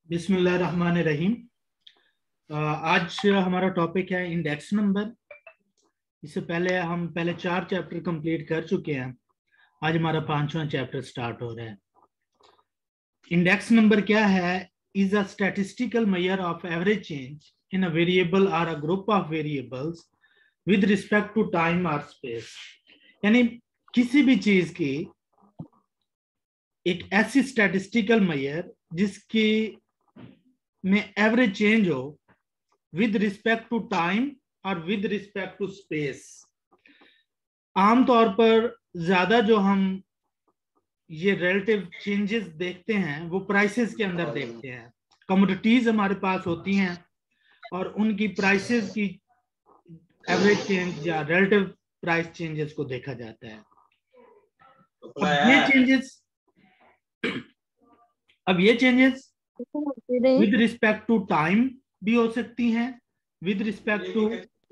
बिस्मिल्लाहिर्रहमानिर्रहीम। आज हमारा टॉपिक है इंडेक्स नंबर। इससे पहले हम 4 चैप्टर कंप्लीट कर चुके हैं। आज हमारा 5वां चैप्टर स्टार्ट हो रहा है। इंडेक्स नंबर क्या है? Is a statistical measure of average change in a variable और a group of variables with respect to time और स्पेस। यानी किसी भी चीज की एक ऐसी स्टैटिस्टिकल मेजर जिसकी में एवरेज चेंज हो विद रिस्पेक्ट टू टाइम और विद रिस्पेक्ट टू स्पेस। आमतौर पर ज्यादा जो हम ये रिलेटिव चेंजेस देखते हैं वो प्राइसेस के अंदर देखते हैं। कमोडिटीज हमारे पास होती हैं और उनकी प्राइसेस की एवरेज चेंज या रिलेटिव प्राइस चेंजेस को देखा जाता है। अब ये changes with respect to time भी हो सकती हैं, विद रिस्पेक्ट टू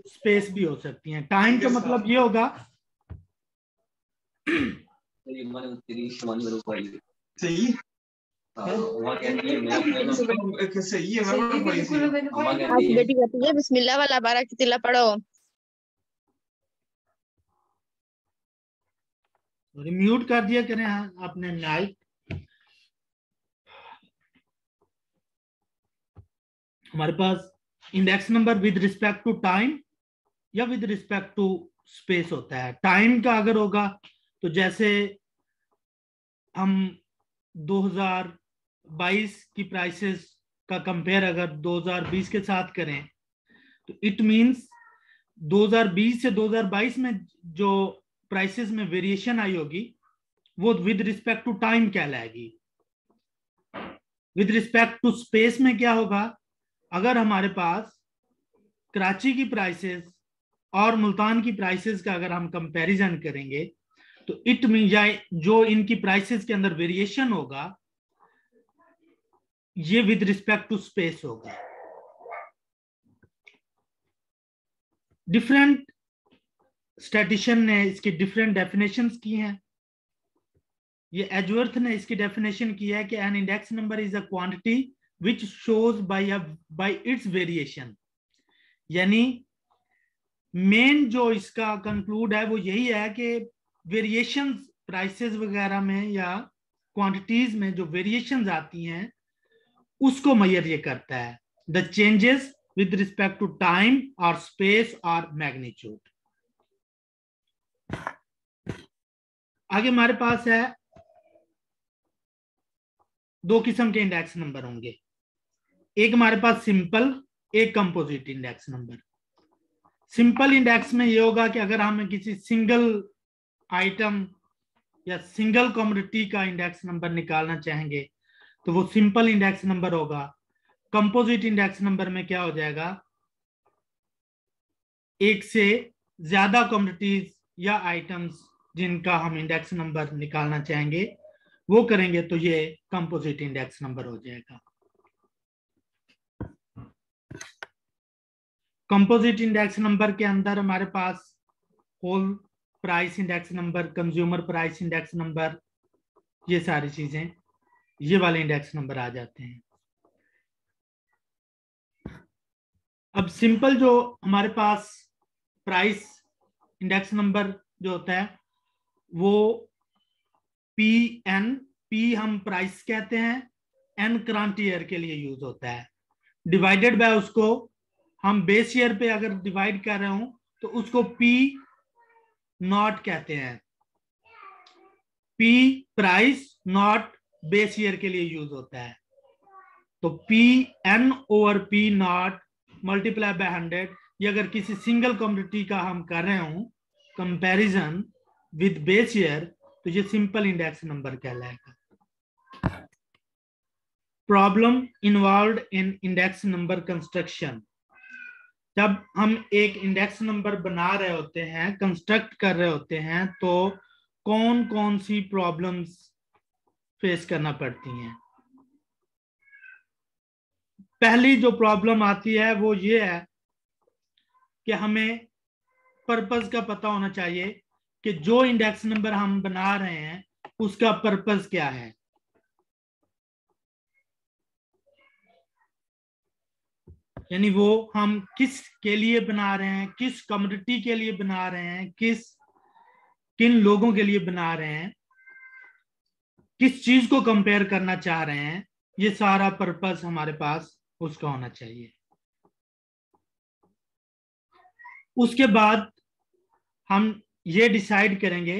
स्पेस भी हो सकती हैं। टाइम का मतलब ये होगा सही बेटी कहती है बिस्मिल्लाह वाला 12 की तिला पढ़ो। म्यूट कर दिया करें आपने माइक। हमारे पास index number with respect to time या विद रिस्पेक्ट टू स्पेस होता है। टाइम का अगर होगा तो जैसे हम 2022 की प्राइसेस का कंपेयर अगर 2020 के साथ करें तो इट मींस 2020 से 2022 में जो प्राइसेस में वेरिएशन आई होगी वो विद रिस्पेक्ट टू टाइम कहलाएगी। विद रिस्पेक्ट टू स्पेस में क्या होगा? अगर हमारे पास कराची की प्राइसेस और मुल्तान की प्राइसेस का अगर हम कंपैरिजन करेंगे तो इट मीन जो इनकी प्राइसेस के अंदर वेरिएशन होगा ये विद रिस्पेक्ट टू स्पेस होगा। डिफरेंट स्टैटिशियन ने इसकी डिफरेंट डेफिनेशंस की हैं। ये एजवर्थ ने इसकी डेफिनेशन की है कि an index number is a quantity which shows by its variation. यानी मेन जो इसका कंक्लूड है वो यही है कि वेरिएशंस प्राइसेस वगैरह में या क्वांटिटीज में जो वेरिएशंस आती हैं उसको मेजर ये करता है। The changes with respect to time और स्पेस और मैग्नीट्यूड। आगे हमारे पास है दो किस्म के इंडेक्स नंबर होंगे। एक हमारे पास सिंपल, एक composite index number. Simple index में ये होगा कि अगर हम किसी सिंगल आइटम या सिंगल कमोडिटी का इंडेक्स नंबर निकालना चाहेंगे तो वो सिंपल इंडेक्स नंबर होगा। कंपोजिट इंडेक्स नंबर में क्या हो जाएगा? एक से ज्यादा कमोडिटीज या आइटम्स जिनका हम इंडेक्स नंबर निकालना चाहेंगे वो करेंगे तो ये कंपोजिट इंडेक्स नंबर हो जाएगा। कंपोजिट इंडेक्स नंबर के अंदर हमारे पास whole price index number, consumer price index number, ये सारी चीजें ये वाले इंडेक्स नंबर आ जाते हैं। अब सिंपल जो हमारे पास प्राइस इंडेक्स नंबर जो होता है वो पी हम प्राइस कहते हैं, एन करंट ईयर के लिए यूज होता है। डिवाइडेड बाय उसको हम बेस ईयर पे अगर डिवाइड कर रहे हो तो उसको पी नॉट कहते हैं। P price naught base year के लिए यूज होता है। तो P N over P naught multiply by 100 ये अगर किसी सिंगल कमोडिटी का हम कर रहे हो कंपैरिजन विद बेस ईयर तो ये सिंपल इंडेक्स नंबर कहलाएगा। प्रॉब्लम इन्वॉल्व्ड इन इंडेक्स नंबर कंस्ट्रक्शन। जब हम एक इंडेक्स नंबर बना रहे होते हैं, कंस्ट्रक्ट कर रहे होते हैं तो कौन कौन सी प्रॉब्लम्स फेस करना पड़ती हैं? पहली जो प्रॉब्लम आती है वो ये है कि हमें पर्पस का पता होना चाहिए कि जो इंडेक्स नंबर हम बना रहे हैं उसका पर्पस क्या है। यानी वो हम किस के लिए बना रहे हैं, किस कम्युनिटी के लिए बना रहे हैं, किन लोगों के लिए बना रहे हैं, किस चीज को कंपेयर करना चाह रहे हैं, ये सारा पर्पस हमारे पास उसका होना चाहिए। उसके बाद हम ये डिसाइड करेंगे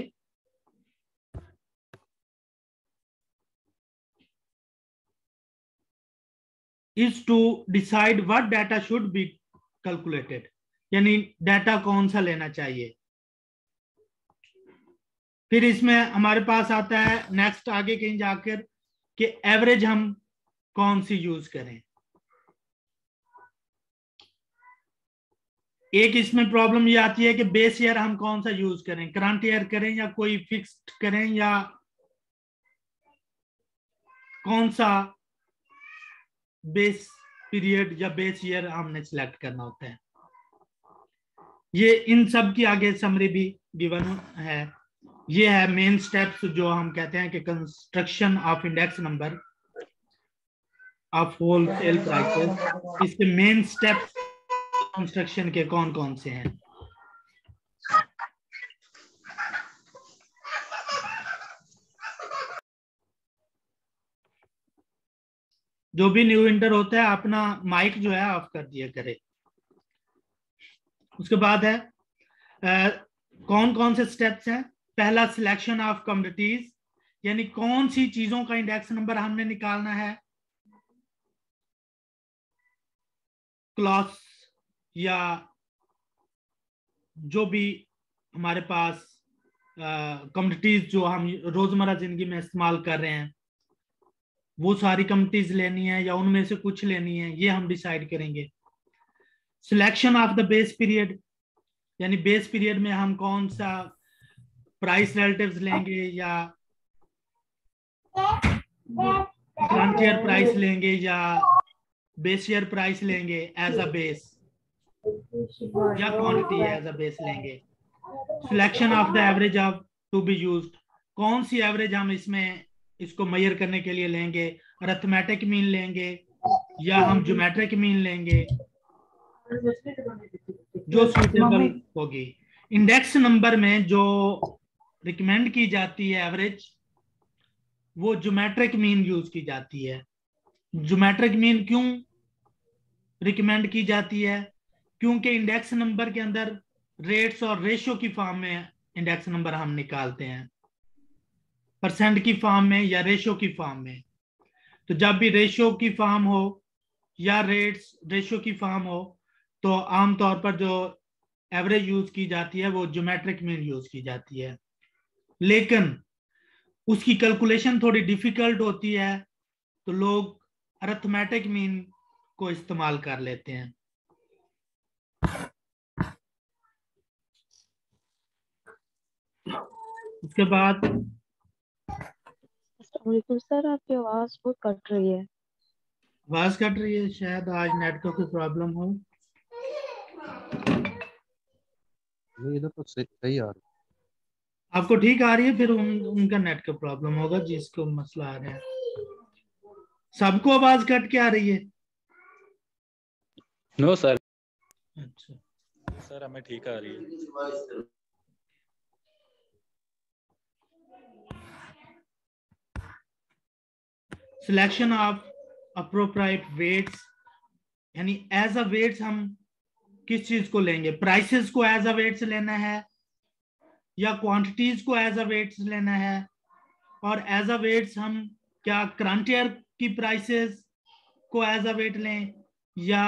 is to decide what data should be calculated, यानी डाटा कौन सा लेना चाहिए। फिर इसमें हमारे पास आता है नेक्स्ट आगे कहीं जाकर कि एवरेज हम कौन सी यूज करें। एक इसमें प्रॉब्लम ये आती है कि बेस ईयर हम कौन सा यूज करें, करंट ईयर करें या कोई फिक्स्ड करें, या कौन सा बेस पीरियड या बेस ईयर हमने सिलेक्ट करना होता है। ये इन सब की आगे समरी भी गिवन है। ये है मेन स्टेप्स जो हम कहते हैं कि construction of index number of wholesale prices. इसके मेन स्टेप्स कंस्ट्रक्शन के कौन कौन से हैं। जो भी न्यू इंटर होता है अपना माइक जो है ऑफ कर दिया करे। उसके बाद है कौन कौन से स्टेप्स हैं। पहला सिलेक्शन ऑफ कमोडिटीज, यानी कौन सी चीजों का इंडेक्स नंबर हमने निकालना है। क्लॉथ्स या जो भी हमारे पास कमोडिटीज जो हम रोजमर्रा जिंदगी में इस्तेमाल कर रहे हैं, वो सारी कमोडिटीज लेनी है या उनमें से कुछ लेनी है, ये हम डिसाइड करेंगे। Selection of the base period, यानी बेस पीरियड में हम कौन सा प्राइस रिलेटिव्स लेंगे या करंट ईयर प्राइस लेंगे या बेस ईयर प्राइस लेंगे एज अ बेस, या क्वांटिटी एज अ बेस लेंगे। Selection of the average of to be used, कौन सी एवरेज हम इसमें इसको मेजर करने के लिए लेंगे, अरिथमेटिक मीन लेंगे या हम ज्योमेट्रिक मीन लेंगे, जो सूटेबल होगी। इंडेक्स नंबर में जो रिकमेंड की जाती है एवरेज, वो ज्योमेट्रिक मीन यूज की जाती है। ज्योमेट्रिक मीन क्यों रिकमेंड की जाती है? क्योंकि इंडेक्स नंबर के अंदर रेट्स और रेशियो की फॉर्म में इंडेक्स नंबर हम निकालते हैं, परसेंट की फॉर्म में या रेशियो की फॉर्म में। तो जब भी रेशियो की फॉर्म हो या रेट्स रेशियो की फॉर्म हो, तो आमतौर पर जो एवरेज यूज की जाती है वो ज्योमेट्रिक मीन यूज की जाती है। लेकिन उसकी कैलकुलेशन थोड़ी डिफिकल्ट होती है, तो लोग अरिथमेटिक मीन को इस्तेमाल कर लेते हैं। उसके बाद सर आपकी आवाज बहुत कट रही है। आवाज कट रही है, शायद आज नेट का कोई प्रॉब्लम हो। नहीं, इधर तो सही आ रहा है। आपको ठीक आ रही है, फिर उनका नेट का प्रॉब्लम होगा जिसको मसला आ रहा है। सबको आवाज कट के आ रही है? No sir. अच्छा सर हमें ठीक आ रही है। सिलेक्शन ऑफ अप्रोप्रिएट वेट्स, यानी एज अ वेट्स हम किस चीज को लेंगे, प्राइसेस को एज अ वेट्स लेना है या क्वांटिटीज को एज अ वेट्स लेना है। और एज अ वेट्स हम क्या करंट ईयर की प्राइसेस को एज अ वेट लें या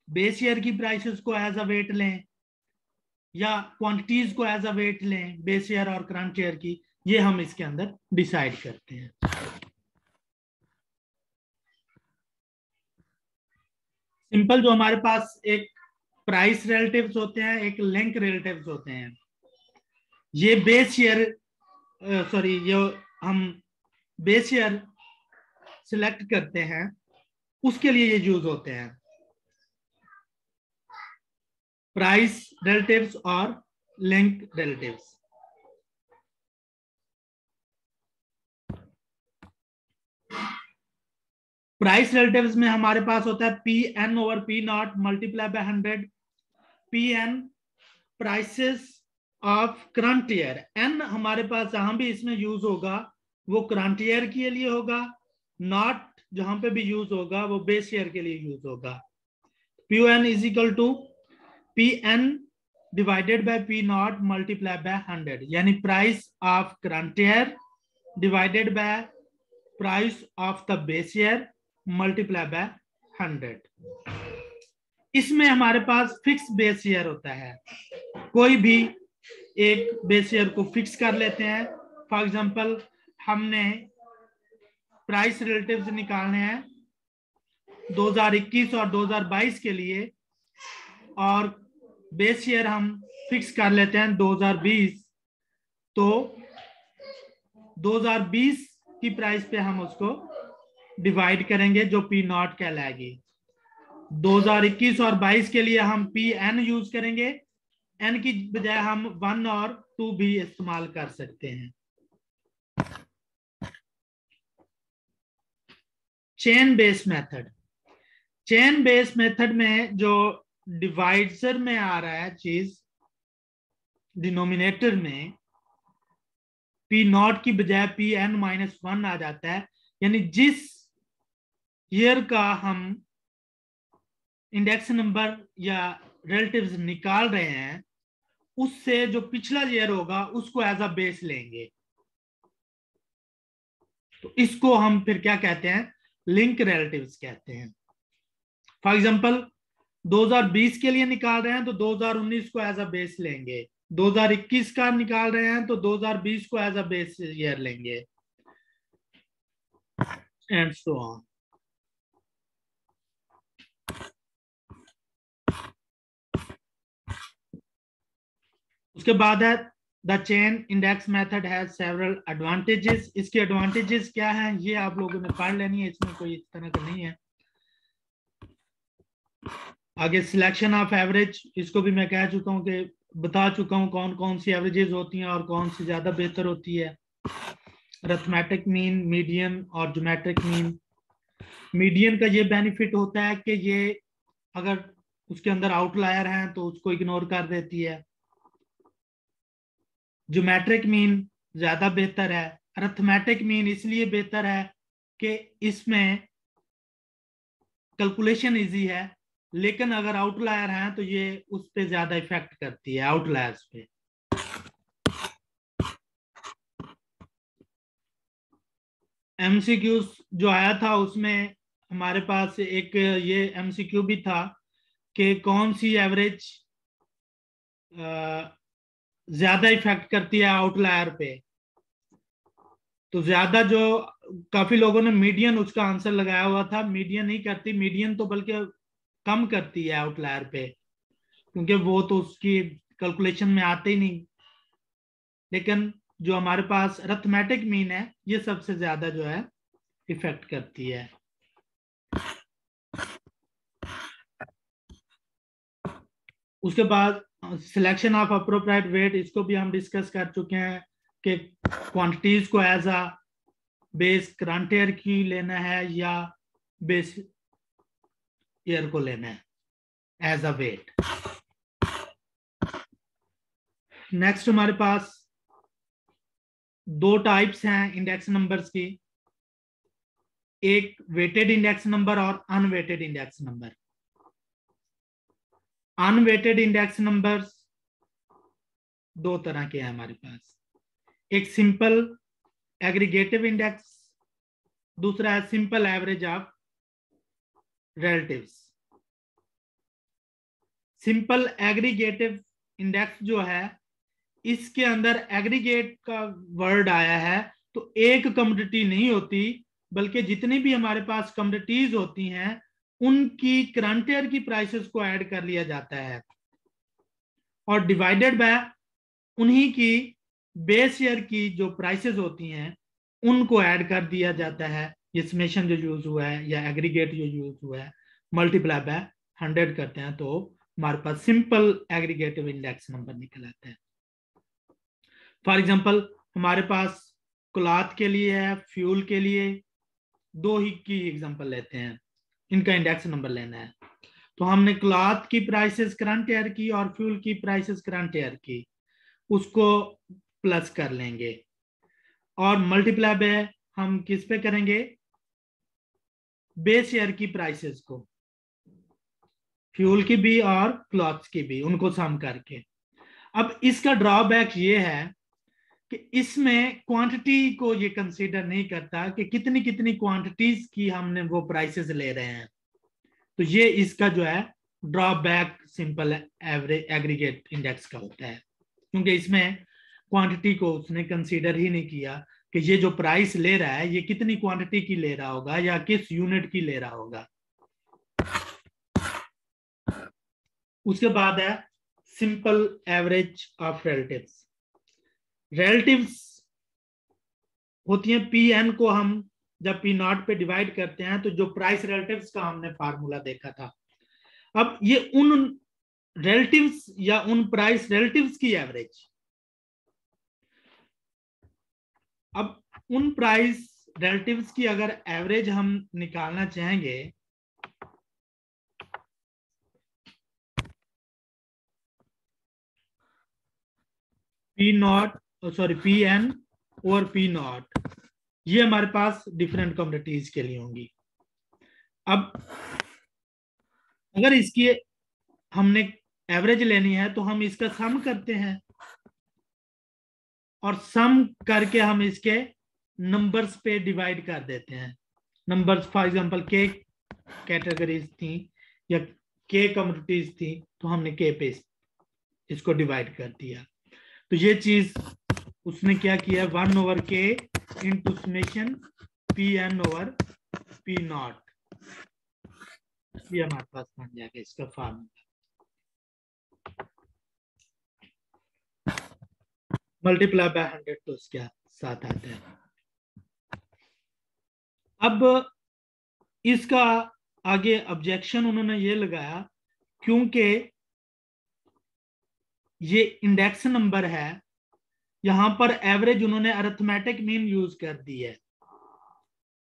बेस ईयर की प्राइसेस को एज अ वेट लें या क्वांटिटीज को एज अ वेट लें, बेस ईयर और करंट ईयर की, ये हम इसके अंदर डिसाइड करते हैं। सिंपल जो हमारे पास एक प्राइस रिलेटिव्स होते हैं, एक लिंक रिलेटिव्स होते हैं। ये बेस ईयर सॉरी ये हम बेस ईयर सिलेक्ट करते हैं, उसके लिए ये यूज होते हैं, प्राइस रिलेटिव्स और लिंक रिलेटिव्स। प्राइस रिलेटिव्स में हमारे पास होता है P N over P naught multiply by 100। P N prices of current year, N हमारे पास जहां भी इसमें यूज होगा वो करंट ईयर के लिए होगा, नॉट जहां पे भी यूज होगा वो बेस ईयर के लिए यूज होगा। P N is equal to P N divided by P naught multiply by 100, यानी price of current year divided by price of the base year multiply by 100। इसमें हमारे पास फिक्स बेस ईयर होता है, कोई भी एक बेस ईयर को fix कर लेते हैं। फॉर एग्जांपल हमने प्राइस रिलेटिव्स निकालने हैं 2021 और 2022 के लिए, और बेस ईयर हम फिक्स कर लेते हैं 2020। तो 2020 की प्राइस पे हम उसको डिवाइड करेंगे जो पी नॉट कहलाएगी। 2021 और 22 के लिए हम पी एन यूज करेंगे, एन की बजाय हम 1 और 2 भी इस्तेमाल कर सकते हैं। Chain base method, chain base method में जो डिवाइजर में आ रहा है चीज, डिनोमिनेटर में पी नॉट की बजाय पी एन -1 आ जाता है, यानी जिस ईयर का हम इंडेक्स नंबर या रिलेटिव्स निकाल रहे हैं उससे जो पिछला ईयर होगा उसको एज अ बेस लेंगे। तो इसको हम फिर क्या कहते हैं, लिंक रिलेटिव्स कहते हैं। फॉर एग्जांपल 2020 के लिए निकाल रहे हैं तो 2019 को एज अ बेस लेंगे, 2021 का निकाल रहे हैं तो 2020 को एज अ बेस ईयर लेंगे, एंड सो ऑन। उसके बाद है the chain index method has several advantages. इसके एडवांटेजेस क्या हैं ये आप लोगों ने पढ़ लेनी है, इसमें कोई इस तरह का नहीं है। आगे सिलेक्शन ऑफ एवरेज, इसको भी मैं कह चुका हूं कि बता चुका हूं कौन कौन सी एवरेजेस होती हैं और कौन सी ज्यादा बेहतर होती है। अरिथमेटिक मीन, मीडियन और ज्योमेट्रिक मीन। मीडियन का ये बेनिफिट होता है कि ये अगर उसके अंदर आउटलायर हैं तो उसको इग्नोर कर देती है। ज्योमेट्रिक मीन ज्यादा बेहतर है। अरिथमेटिक मीन इसलिए बेहतर है कि इसमें कैलकुलेशन इजी है, लेकिन अगर आउटलायर हैं तो ये उस पे ज्यादा इफेक्ट करती है, आउटलायर्स पे। एमसीक्यू जो आया था उसमें हमारे पास एक ये एमसीक्यू भी था कि कौन सी एवरेज ज्यादा इफेक्ट करती है आउटलायर पे। तो ज्यादा जो काफी लोगों ने मीडियन उसका आंसर लगाया हुआ था, मीडियन नहीं करती, मीडियन तो बल्कि कम करती है आउटलायर पे, क्योंकि वो तो उसकी कैलकुलेशन में आते ही नहीं। लेकिन जो हमारे पास अरिथमेटिक मीन है ये सबसे ज्यादा जो है इफेक्ट करती है। उसके बाद सिलेक्शन ऑफ अप्रोप्रिएट वेट, इसको भी हम डिस्कस कर चुके हैं कि क्वांटिटीज को as a base current year की लेना है या बेस ईयर को लेना है एज अ वेट। नेक्स्ट हमारे पास दो टाइप्स हैं इंडेक्स नंबर्स की, एक वेटेड इंडेक्स नंबर और unweighted index number. Unweighted index numbers दो तरह के हैं हमारे पास, एक सिंपल एग्रीगेटिव इंडेक्स, दूसरा है simple average of relatives. Simple aggregative index जो है इसके अंदर एग्रीगेट का वर्ड आया है, तो एक कमोडिटी नहीं होती बल्कि जितनी भी हमारे पास कमोडिटीज होती हैं उनकी करंट ईयर की प्राइसेस को ऐड कर लिया जाता है और डिवाइडेड बाय उन्हीं की बेस ईयर की जो प्राइसेस होती हैं उनको ऐड कर दिया जाता है। ये समेशन जो यूज हुआ है या एग्रीगेट जो यूज हुआ है मल्टीप्लाई बाय 100 करते हैं तो हमारे पास सिंपल एग्रीगेटिव इंडेक्स नंबर निकल आता है। फॉर एग्जांपल हमारे पास क्लॉथ के लिए है, फ्यूल के लिए, दो ही की एग्जांपल लेते हैं, इनका इंडेक्स नंबर लेना है। तो हमने क्लॉथ की प्राइसेस करंट ईयर की और फ्यूल की प्राइसेस करंट ईयर की, उसको प्लस कर लेंगे और मल्टीप्लाई बाय हम किस पे करेंगे, बेस ईयर की प्राइसेस को, फ्यूल की भी और क्लॉथ्स की भी, उनको सम करके। अब इसका ड्रॉबैक ये है कि इसमें क्वांटिटी को ये कंसीडर नहीं करता कि कितनी कितनी क्वांटिटीज की हमने वो प्राइसेस ले रहे हैं। तो ये इसका जो है drawback simple average aggregate index का होता है, क्योंकि इसमें क्वांटिटी को उसने कंसीडर ही नहीं किया कि ये जो प्राइस ले रहा है ये कितनी क्वांटिटी की ले रहा होगा या किस यूनिट की ले रहा होगा। उसके बाद है simple average of relatives. Relatives होती है पी एन को हम जब पी नॉट पे डिवाइड करते हैं तो जो प्राइस रिलेटिव्स का हमने फार्मूला देखा था, अब ये उन रिलेटिव्स या उन प्राइस रिलेटिव्स की एवरेज, अब उन प्राइस रिलेटिव्स की अगर एवरेज हम निकालना चाहेंगे P naught sorry P N और पी नॉट, ये हमारे पास डिफरेंट कम्युनिटीज के लिए होंगी। अब अगर इसकी हमने एवरेज लेनी है तो हम इसका सम करते हैं और सम करके हम इसके नंबर्स पे डिवाइड कर देते हैं। नंबर्स फॉर एग्जांपल के कैटेगरीज थी या के कम्युनिटीज थी तो हमने के पे इसको डिवाइड कर दिया। तो ये चीज उसने क्या किया, 1/k इंटू summation P N over P naught, ये हमारे पास बन जाएगा इसका फार्मूला। मल्टीप्लाई बाय 100 तो उसके साथ आता है। अब इसका आगे ऑब्जेक्शन उन्होंने ये लगाया, क्योंकि ये इंडेक्स नंबर है, यहां पर एवरेज उन्होंने अरिथमेटिक मीन यूज कर दी है।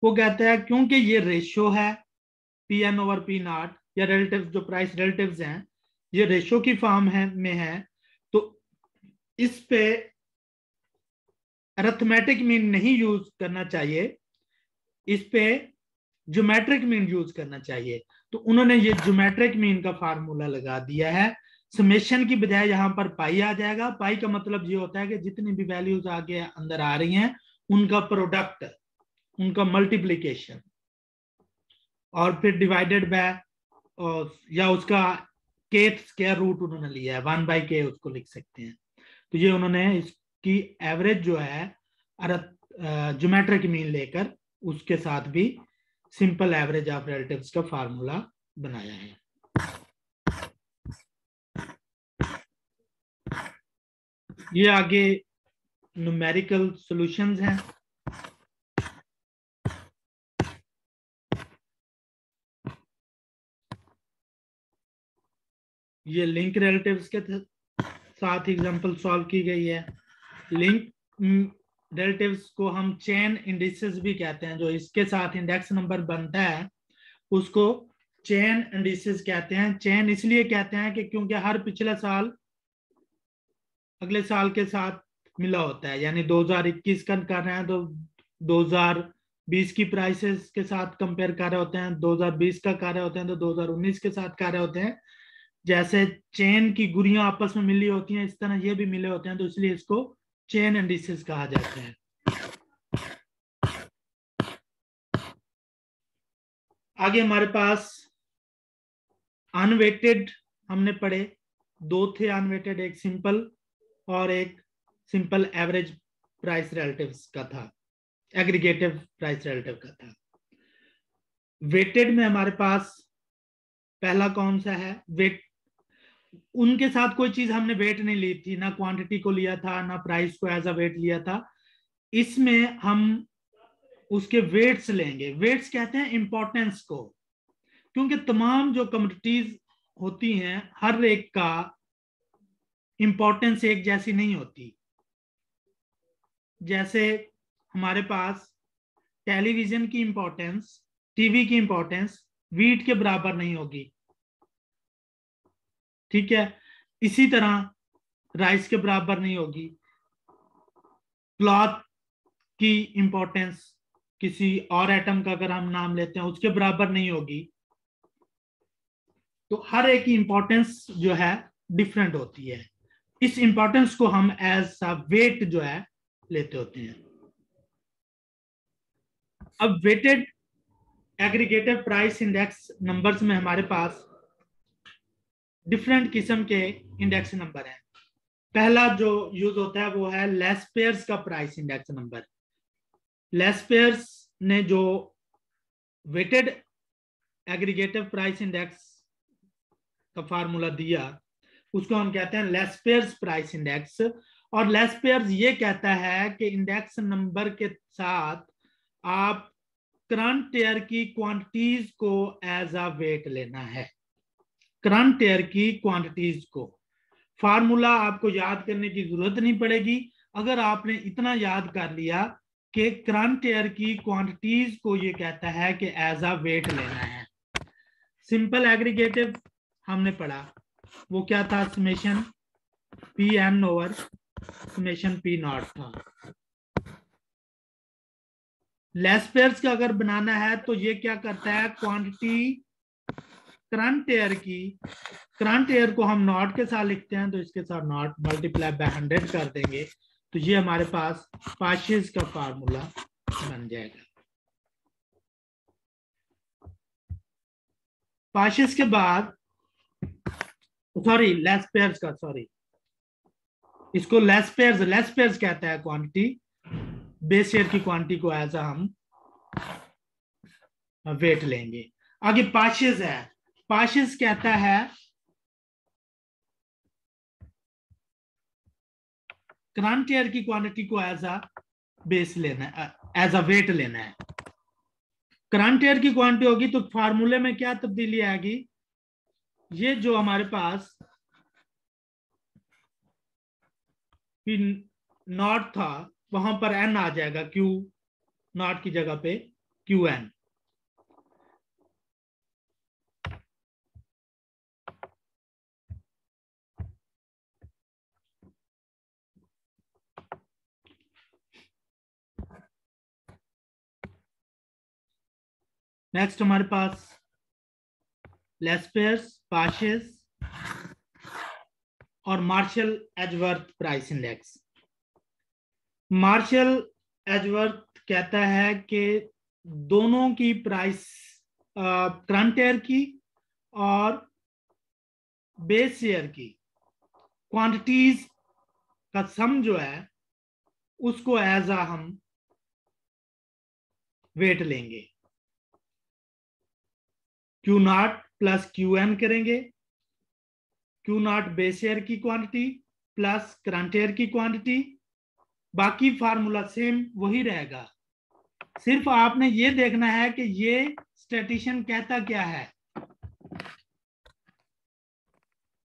वो कहता है क्योंकि ये रेशियो है P N over P naught या रिलेटिव जो प्राइस रिलेटिव्स हैं ये रेशियो की फॉर्म में है, तो इस पे अरिथमेटिक मीन नहीं यूज करना चाहिए, इस पे ज्योमेट्रिक मीन यूज करना चाहिए। तो उन्होंने ये ज्योमेट्रिक मीन का फार्मूला लगा दिया है। समेशन की बजाय यहाँ पर पाई आ जाएगा। पाई का मतलब ये होता है कि जितनी भी वैल्यूज आगे अंदर आ रही हैं उनका प्रोडक्ट, उनका मल्टीप्लीकेशन, और फिर डिवाइडेड बाय या उसका केथ स्क्वायर रूट उन्होंने लिया है, 1/k उसको लिख सकते हैं। तो ये उन्होंने इसकी एवरेज जो है ज्योमेट्रिक मीन लेकर उसके साथ भी सिंपल एवरेज ऑफ रिलेटिव्स का फार्मूला बनाया है। ये आगे न्यूमेरिकल सॉल्यूशंस हैं। ये लिंक रिलेटिव्स के साथ एग्जांपल सॉल्व की गई है। लिंक रिलेटिव्स को हम चेन इंडिसेस भी कहते हैं, जो इसके साथ इंडेक्स नंबर बनता है उसको चेन इंडिसेस कहते हैं। चेन इसलिए कहते हैं कि क्योंकि हर पिछला साल अगले साल के साथ मिला होता है, यानी 2021 का कर रहे हैं तो 2020 की प्राइसेस के साथ कंपेयर कर रहे होते हैं, 2020 का कर रहे होते हैं तो 2019 के साथ कर रहे होते हैं। जैसे चेन की गुड़ियां आपस में मिली होती हैं इस तरह ये भी मिले होते हैं, तो इसलिए इसको चेन इंडिसेस कहा जाता है। आगे हमारे पास अनवेटेड हमने पढ़े, दो थे अनवेटेड, एक सिंपल और एक सिंपल एवरेज प्राइस रिलेटिव्स का था, एग्रीगेटिव प्राइस रिलेटिव का था। वेटेड में हमारे पास पहला कौन सा है, वेट, उनके साथ कोई चीज हमने वेट नहीं ली थी, ना क्वांटिटी को लिया था ना प्राइस को एज अ वेट लिया था। इसमें हम उसके वेट्स लेंगे। वेट्स कहते हैं इंपॉर्टेंस को, क्योंकि तमाम जो कमोडिटीज होती हैं हर एक का इंपॉर्टेंस एक जैसी नहीं होती। जैसे हमारे पास टेलीविजन की इंपॉर्टेंस, टीवी की इंपॉर्टेंस वीट के बराबर नहीं होगी, ठीक है। इसी तरह राइस के बराबर नहीं होगी। क्लॉथ की इंपॉर्टेंस किसी और एटम का अगर हम नाम लेते हैं उसके बराबर नहीं होगी। तो हर एक की इंपॉर्टेंस जो है डिफरेंट होती है। इस इंपॉर्टेंस को हम एज अ वेट जो है लेते होते हैं। अब weighted aggregated price index numbers में हमारे पास डिफरेंट किस्म के इंडेक्स नंबर हैं। पहला जो यूज होता है वो है लेस्पेयर्स का प्राइस इंडेक्स नंबर। लेस्पेयर्स ने जो वेटेड एग्रीगेटिव प्राइस इंडेक्स का फार्मूला दिया उसको हम कहते हैं लेस्पेयर्स प्राइस इंडेक्स। और लेस्पेयर्स ये कहता है कि इंडेक्स नंबर के साथ आप करंट ईयर की क्वांटिटीज को एज अ वेट लेना है। करंट ईयर की क्वांटिटीज को, फार्मूला आपको याद करने की जरूरत नहीं पड़ेगी। अगर आपने इतना याद कर लिया कि करंट ईयर की क्वांटिटीज को ये कहता है कि एज अ वेट लेना है। सिंपल एग्रीगेटिव हमने पढ़ा, वो क्या था, summation P N over summation P naught था। लेस्पेयर्स का अगर बनाना है तो ये क्या करता है, क्वांटिटी करंट ईयर की, करंट ईयर को हम नॉट के साथ लिखते हैं तो इसके साथ नॉट मल्टीप्लाई बाय 100 कर देंगे तो ये हमारे पास पार्शियस का फार्मूला बन जाएगा। पार्शियस के बाद लेस्पेयर्स का, इसको लेस्पेयर्स कहता है क्वांटिटी, बेस ईयर की क्वांटिटी को एज हम वेट लेंगे। आगे पार्शियस है, पार्शियस कहता है करंट ईयर की क्वांटिटी को एज अ बेस लेना है, एज अ वेट लेना है। करंट ईयर की क्वांटिटी होगी तो फार्मूले में क्या तब्दीली आएगी, ये जो हमारे पास पी नॉट था वहां पर एन आ जाएगा, क्यू नॉट की जगह पे क्यू एन। नेक्स्ट हमारे पास लेस्पेयर्स, पार्शियस और Marshall Edgeworth price index. Marshall Edgeworth कहता है कि दोनों की प्राइस करंट ईयर की और बेस ईयर की क्वांटिटीज का सम जो है उसको एज अ हम वेट लेंगे। Q naught plus Q N करेंगे, क्यू नॉट बेस ईयर की क्वांटिटी प्लस करंट ईयर की क्वांटिटी, बाकी फार्मूला सेम वही रहेगा। सिर्फ आपने ये देखना है कि ये स्टैटिस्टिशियन कहता क्या है।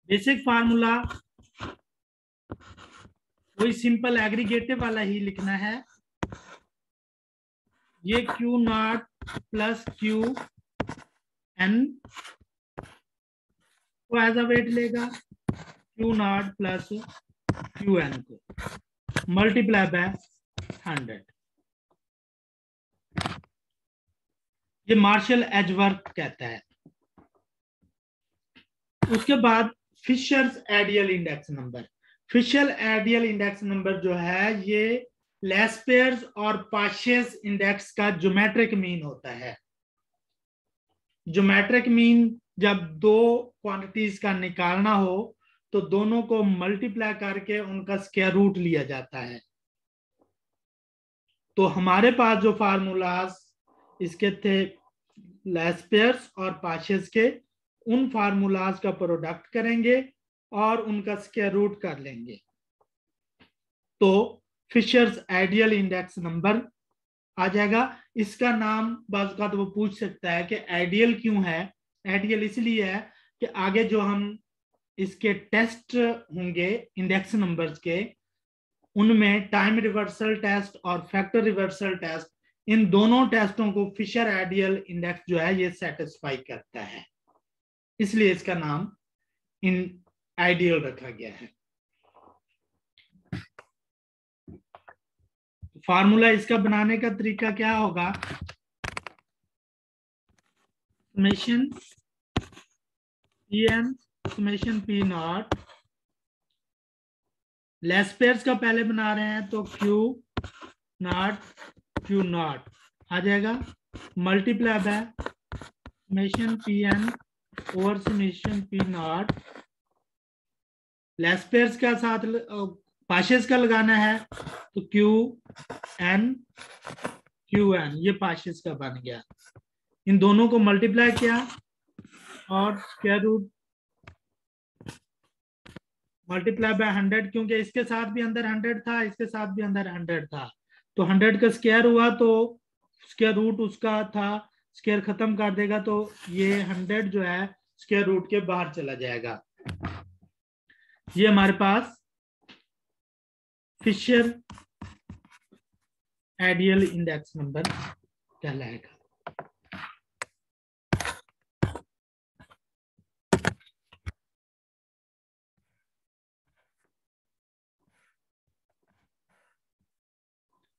बेसिक फार्मूला वही सिंपल एग्रीगेटिव वाला ही लिखना है। ये Q naught plus Q N को एज अ वेट लेगा, Q naught plus Q N को मल्टीप्लाई बाय 100। ये मार्शल एजवर्थ कहता है। उसके बाद Fisher's ideal index number. Fisher ideal index number जो है ये लेस्पेयर्स और पार्शियस इंडेक्स का ज्योमेट्रिक मीन होता है। ज्योमेट्रिक मीन जब दो क्वांटिटीज का निकालना हो तो दोनों को मल्टीप्लाई करके उनका स्क्वायर रूट लिया जाता है। तो हमारे पास जो फार्मूलाज इसके थे लेस्पेयर्स और पार्शियस के, उन फार्मूलाज का प्रोडक्ट करेंगे और उनका स्क्वायर रूट कर लेंगे तो फिशर्स आइडियल इंडेक्स नंबर आ जाएगा। इसका नाम बाज़ का तो वो पूछ सकता है कि आइडियल क्यों है। आइडियल इसलिए है कि आगे जो हम इसके टेस्ट होंगे इंडेक्स नंबर्स के, उनमें टाइम रिवर्सल टेस्ट और फैक्टर रिवर्सल टेस्ट, इन दोनों टेस्टों को फिशर आइडियल इंडेक्स जो है ये सेटिस्फाई करता है, इसलिए इसका नाम इन आइडियल रखा गया है। फार्मूला इसका बनाने का तरीका क्या होगा, summation Pn summation P not, less pairs का पहले बना रहे हैं तो Q नॉट आ जाएगा, multiply by summation Pn over summation P not, less pairs का साथ पाशेस का लगाना है तो Qn ये पाशेस का बन गया, इन दोनों को मल्टीप्लाई किया और स्क्वायर रूट मल्टीप्लाई बाय 100, क्योंकि इसके साथ भी अंदर 100 था, इसके साथ भी अंदर 100 था, तो 100 का स्क्वायर हुआ तो स्क्वायर रूट उसका था, स्क्वायर खत्म कर देगा तो ये 100 जो है स्क्वायर रूट के बाहर चला जाएगा। ये हमारे पास फिशर आइडियल इंडेक्स नंबर कहलाएगा।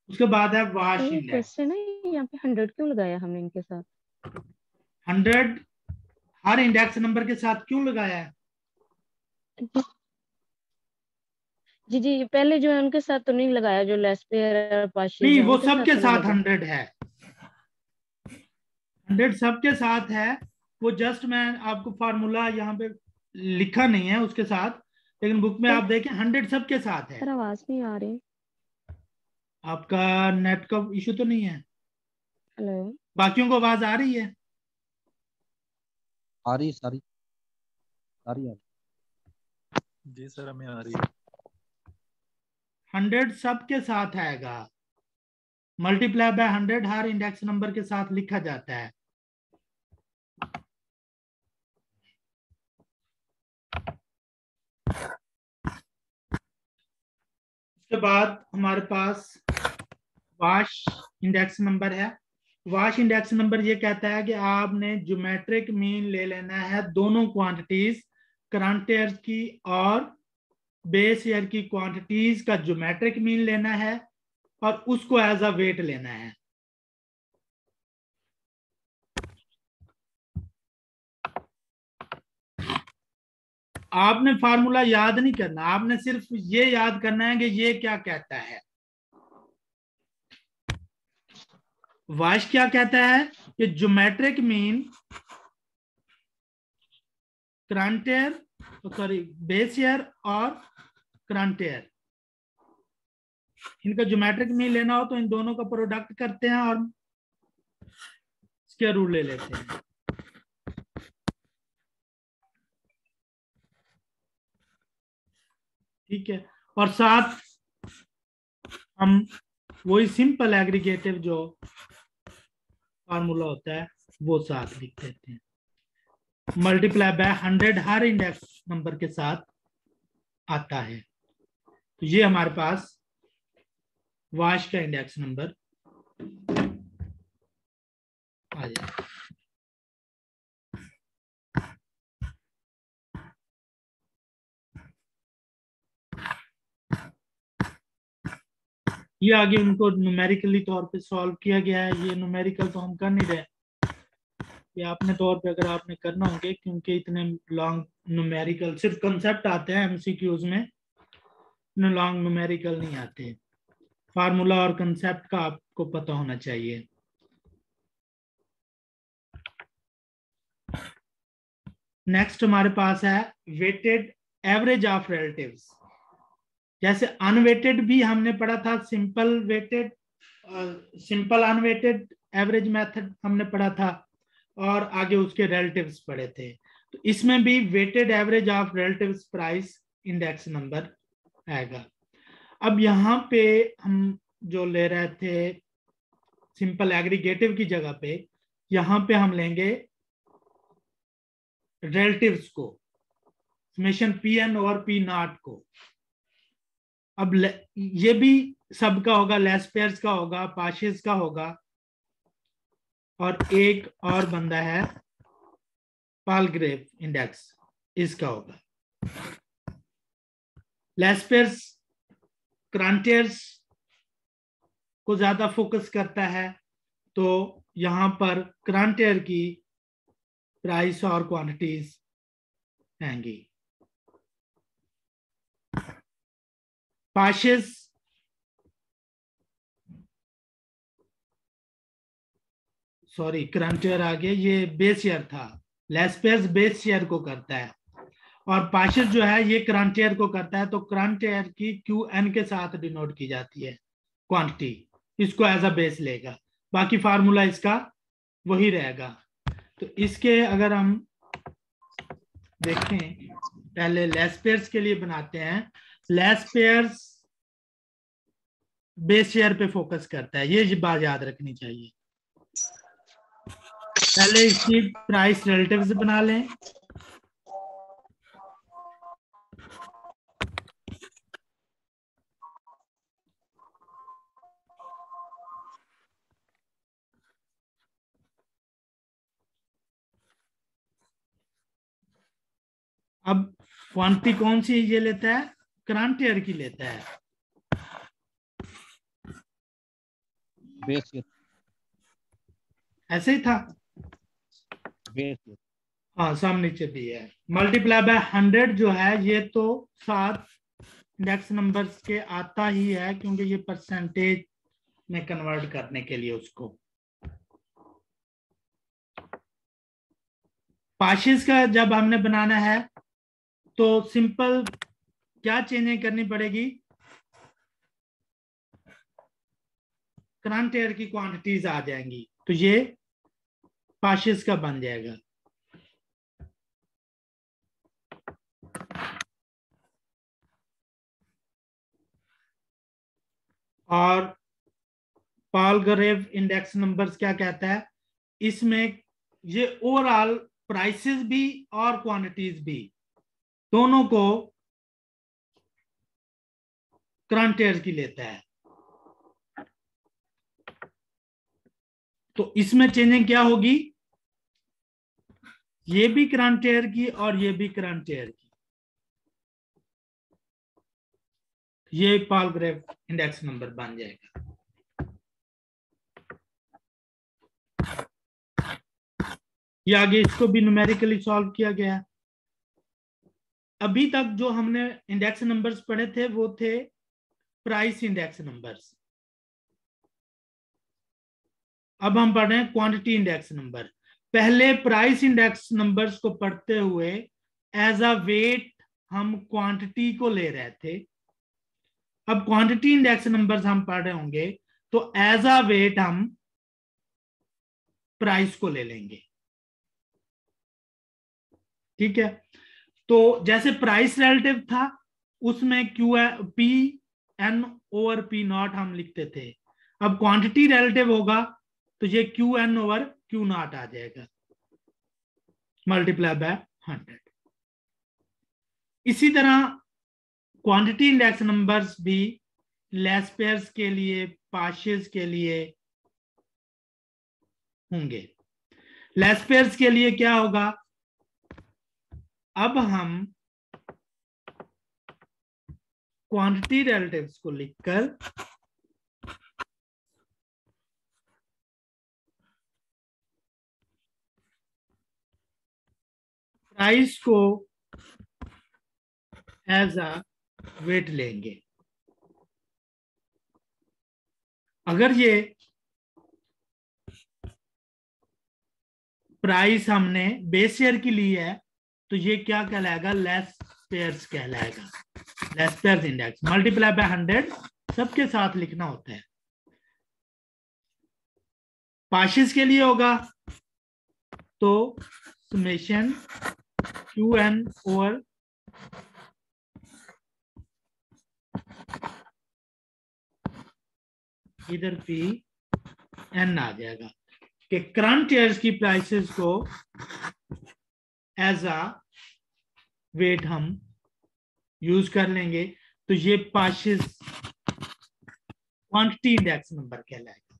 उसके बाद है वाश इंडेक्स। क्वेश्चन है यहाँ पे 100 क्यों लगाया हमने इनके साथ? 100 हर इंडेक्स नंबर के साथ क्यों लगाया है? जी जी, पहले जो है उनके साथ तो नहीं लगाया, जो लेस पेयर पाशेस नहीं, है वो उनके सबके तो साथ नहीं 100 है, 100 सबके साथ है। वो जस्ट मैं आपको फार्मूला यहाँ पे लिखा नहीं है उसके साथ, लेकिन बुक में आप देखें 100 सबके साथ है। सर आवाज नहीं आ रही। आपका नेट का इशू तो नहीं है? हेलो, बाकियों को आवाज आ रही है? आ रही सारी आ रही। जी सर हमें आ रही है। 100 सबके साथ आएगा, multiply by 100 her index number के साथ लिखा जाता है। उसके बाद हमारे पास वाश इंडेक्स नंबर है। वाश इंडेक्स नंबर ये कहता है कि आपने ज्योमेट्रिक मीन ले लेना है दोनों क्वांटिटीज, करंट ईयर की और बेस ईयर की क्वांटिटीज का ज्योमेट्रिक मीन लेना है और उसको एज अ वेट लेना है। आपने फार्मूला याद नहीं करना, आपने सिर्फ ये याद करना है कि ये क्या कहता है। वाश क्या कहता है कि geometric mean current year, sorry base year और करंट ईयर, इनका ज्योमेट्रिक मीन लेना हो तो इन दोनों का प्रोडक्ट करते हैं और स्क्वायर रूट ले लेते हैं। ठीक है, और साथ हम वही सिंपल एग्रीगेटिव जो फार्मूला होता है वो साथ लिख देते हैं, multiply by 100 her index number के साथ आता है। तो ये हमारे पास वाश का इंडेक्स नंबर आ जाएगा। ये आगे उनको न्यूमेरिकली तौर पे सॉल्व किया गया है। ये न्यूमेरिकल तो हम कर नहीं रहे, ये अपने तौर पे अगर आपने करना होंगे, क्योंकि इतने लॉन्ग न्यूमेरिकल सिर्फ कंसेप्ट आते हैं एमसीक्यूज में, इतने लॉन्ग न्यूमेरिकल नहीं आते। फार्मूला और कंसेप्ट का आपको पता होना चाहिए। नेक्स्ट हमारे पास है वेटेड एवरेज ऑफ रिलेटिव्स। जैसे अनवेटेड भी हमने पढ़ा था, simple weighted, simple unweighted average method हमने पढ़ा था, और आगे उसके रिलेटिव्स पढ़े थे। तो इसमें भी weighted average of relatives price index number आएगा। अब यहाँ पे हम जो ले रहे थे सिंपल एग्रीगेटिव की जगह पे, यहाँ पे हम लेंगे रिलेटिव्स को, समेशन Pn और P नॉट को। अब ये भी सबका होगा, लेस पेयर्स का होगा, पाशेस का होगा, और एक और बंदा है पालग्रेव इंडेक्स, इसका होगा। लेस्पेयर्स क्रांटियर्स को ज्यादा फोकस करता है, तो यहां पर क्रांटियर की प्राइस और क्वांटिटीज आएंगी। पाशेस सॉरी क्रांटियर आगे, ये बेस ईयर था। लेस्पेयर्स बेस ईयर को करता है और पाशेस जो है ये क्रांटियर को करता है। तो क्रांटियर की क्यू एन के साथ डिनोट की जाती है क्वांटिटी, इसको एज अ बेस लेगा, बाकी फार्मूला इसका वही रहेगा। तो इसके अगर हम देखें, पहले लेस्पेयर्स के लिए बनाते हैं। लेस्पेयर्स बेस ईयर पे फोकस करता है, ये बात याद रखनी चाहिए। पहले इसकी प्राइस रिलेटिव्स बना लें। अब क्वांटिटी कौन सी ये लेता है? क्रांटियर की लेता है। बेस ईयर, ऐसे ही था, बेस ईयर। हाँ सामने नीचे भी है। मल्टीप्लाई बाय 100 जो है ये तो 7 इंडेक्स नंबर्स के आता ही है, क्योंकि ये परसेंटेज में कन्वर्ट करने के लिए उसको। पाशेस का जब हमने बनाना है तो सिंपल क्या चेंजिंग करनी पड़ेगी? क्रांटियर की क्वांटिटीज आ जाएंगी, तो ये पाशेस का बन जाएगा। और पालग्रेव इंडेक्स नंबर्स क्या कहता है? इसमें ये ओवरऑल प्राइसेस भी और क्वांटिटीज भी दोनों को क्रांटियर की लेता है। तो इसमें चेंजिंग क्या होगी? ये भी क्रांटियर की और ये भी क्रांटियर की, ये पालग्रेव इंडेक्स नंबर बन जाएगा। ये आगे इसको भी न्यूमेरिकली सॉल्व किया गया। अभी तक जो हमने इंडेक्स नंबर्स पढ़े थे वो थे प्राइस इंडेक्स नंबर्स। अब हम पढ़ रहे हैं क्वांटिटी इंडेक्स नंबर। पहले प्राइस इंडेक्स नंबर्स को पढ़ते हुए एज अ वेट हम क्वांटिटी को ले रहे थे। अब क्वांटिटी इंडेक्स नंबर्स हम पढ़ रहे होंगे तो एज अ वेट हम प्राइस को ले लेंगे। ठीक है, तो जैसे प्राइस रिलेटिव था उसमें Q P N over P not हम लिखते थे। अब क्वांटिटी रिलेटिव होगा तो ये Q N over Q not आ जाएगा मल्टीप्लाई बाय 100। इसी तरह क्वांटिटी इंडेक्स नंबर्स भी लेस्पेयर्स के लिए, पाशेस के लिए होंगे। लेस्पेयर्स के लिए क्या होगा? अब हम क्वांटिटी रिलेटिव्स को लिखकर प्राइस को एज अ वेट लेंगे। अगर ये प्राइस हमने बेस ईयर की ली है तो ये क्या कहलाएगा? लेस्पेयर्स कहलाएगा। लेस्पेयर्स इंडेक्स मल्टीप्लाई बाय 100 सबके साथ लिखना होता है। पाशेस के लिए होगा तो समेशन क्यू एन ओवर इधर पी एन आ जाएगा कि करंट ईयर्स की प्राइसेस को एज अ वेट हम यूज कर लेंगे। तो ये पाशेस क्वांटिटी इंडेक्स नंबर कहलाएगा।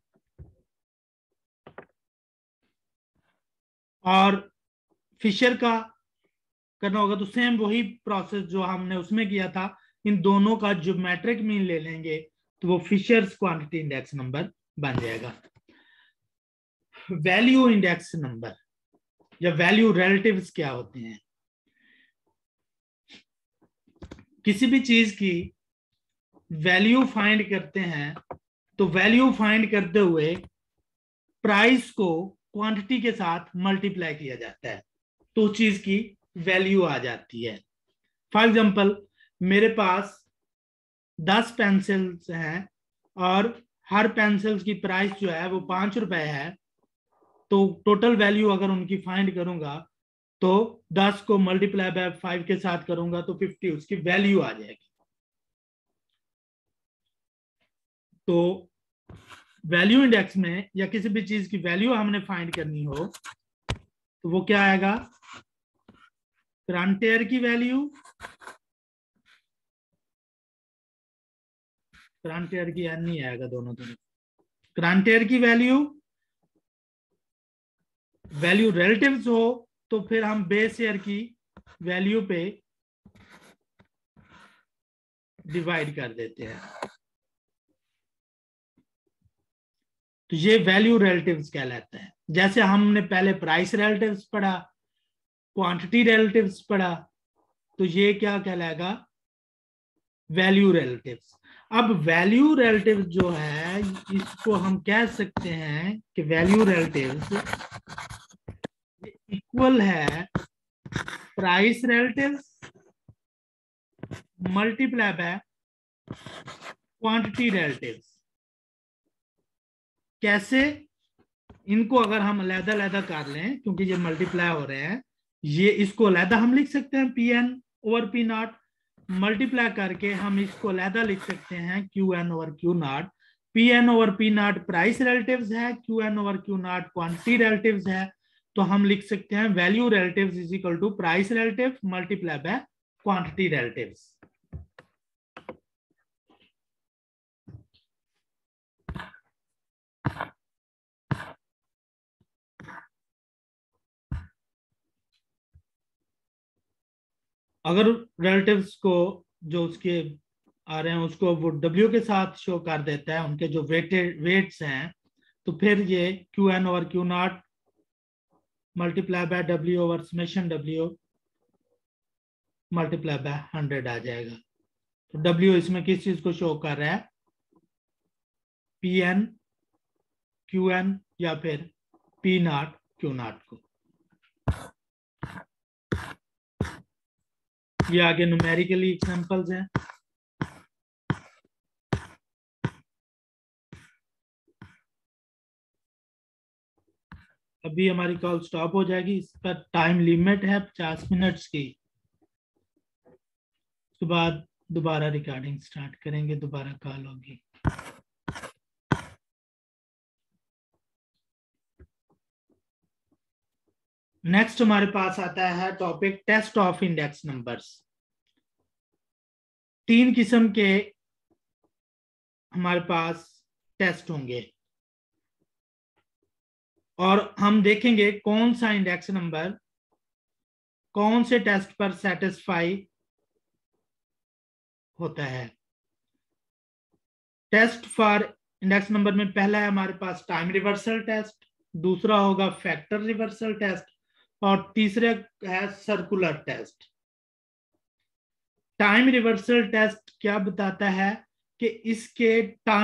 और फिशर का करना होगा तो सेम वही प्रोसेस जो हमने उसमें किया था, इन दोनों का ज्योमेट्रिक मीन ले लेंगे तो वो फिशर्स क्वांटिटी इंडेक्स नंबर बन जाएगा। वैल्यू इंडेक्स नंबर या वैल्यू रिलेटिव्स क्या होते हैं? किसी भी चीज की वैल्यू फाइंड करते हैं तो वैल्यू फाइंड करते हुए प्राइस को क्वांटिटी के साथ मल्टीप्लाई किया जाता है तो उस चीज की वैल्यू आ जाती है। फॉर एग्जांपल मेरे पास 10 पेंसिल्स हैं और हर पेंसिल्स की प्राइस जो है वो 5 रुपए है, तो टोटल वैल्यू अगर उनकी फाइंड करूंगा तो 10 को मल्टीप्लाई बाय 5 के साथ करूंगा तो 50 उसकी वैल्यू आ जाएगी। तो वैल्यू इंडेक्स में या किसी भी चीज की वैल्यू हमने फाइंड करनी हो तो वो क्या आएगा? करंट ईयर की वैल्यू, करंट ईयर की एन नहीं आएगा दोनों तरफ, करंट ईयर की वैल्यू, वैल्यू रिलेटिव्स हो तो फिर हम बेस ईयर की वैल्यू पे डिवाइड कर देते हैं। तो ये वैल्यू रिलेटिव्स कहलाता है। जैसे हमने पहले प्राइस रिलेटिव्स पढ़ा, क्वांटिटी रिलेटिव्स पढ़ा, तो ये क्या कहलाएगा? Value relatives. अब वैल्यू रिलेटिव्स जो है इसको हम कह सकते हैं कि वैल्यू रिलेटिव्स इक्वल है price relatives multiply by quantity relatives. कैसे? इनको अगर हम अलग-अलग कर लें, क्योंकि ये मल्टीप्लाई हो रहे हैं, ये इसको अलग हम लिख सकते हैं Pn over P naught, multiply करके हम इसको अलग लिख सकते हैं Qn over Q naught. Pn over P naught price relatives है, Qn over Q naught quantity relatives है, तो हम लिख सकते हैं value relatives is equal to price relative multiply by quantity relatives. अगर रिलेटिव्स को जो उसके आ रहे हैं उसको वो W के साथ शो कर देता है, उनके जो वेट्स हैं, तो फिर ये Qn over Q not multiply bye W over summation W multiply by 100 आ जाएगा। तो W इसमें किस चीज को शो कर रहा है? Pn Qn या फिर P नॉट Q नॉट को। ये आगे न्यूमेरिकली एग्जांपल्स हैं। अभी हमारी कॉल स्टॉप हो जाएगी, इस पर टाइम लिमिट है 50 मिनट्स की। उसके बाद दोबारा रिकॉर्डिंग स्टार्ट करेंगे, दोबारा कॉल होगी। नेक्स्ट हमारे पास आता है topic test of index numbers. 3 किस्म के हमारे पास टेस्ट होंगे और हम देखेंगे कौन सा इंडेक्स नंबर कौन से टेस्ट पर सेटिस्फाई होता है। टेस्ट फॉर इंडेक्स नंबर में पहला है हमारे पास टाइम रिवर्सल टेस्ट, दूसरा होगा फैक्टर रिवर्सल टेस्ट और तीसरा है circular test. Time reversal test क्या बताता है कि इसके टाइम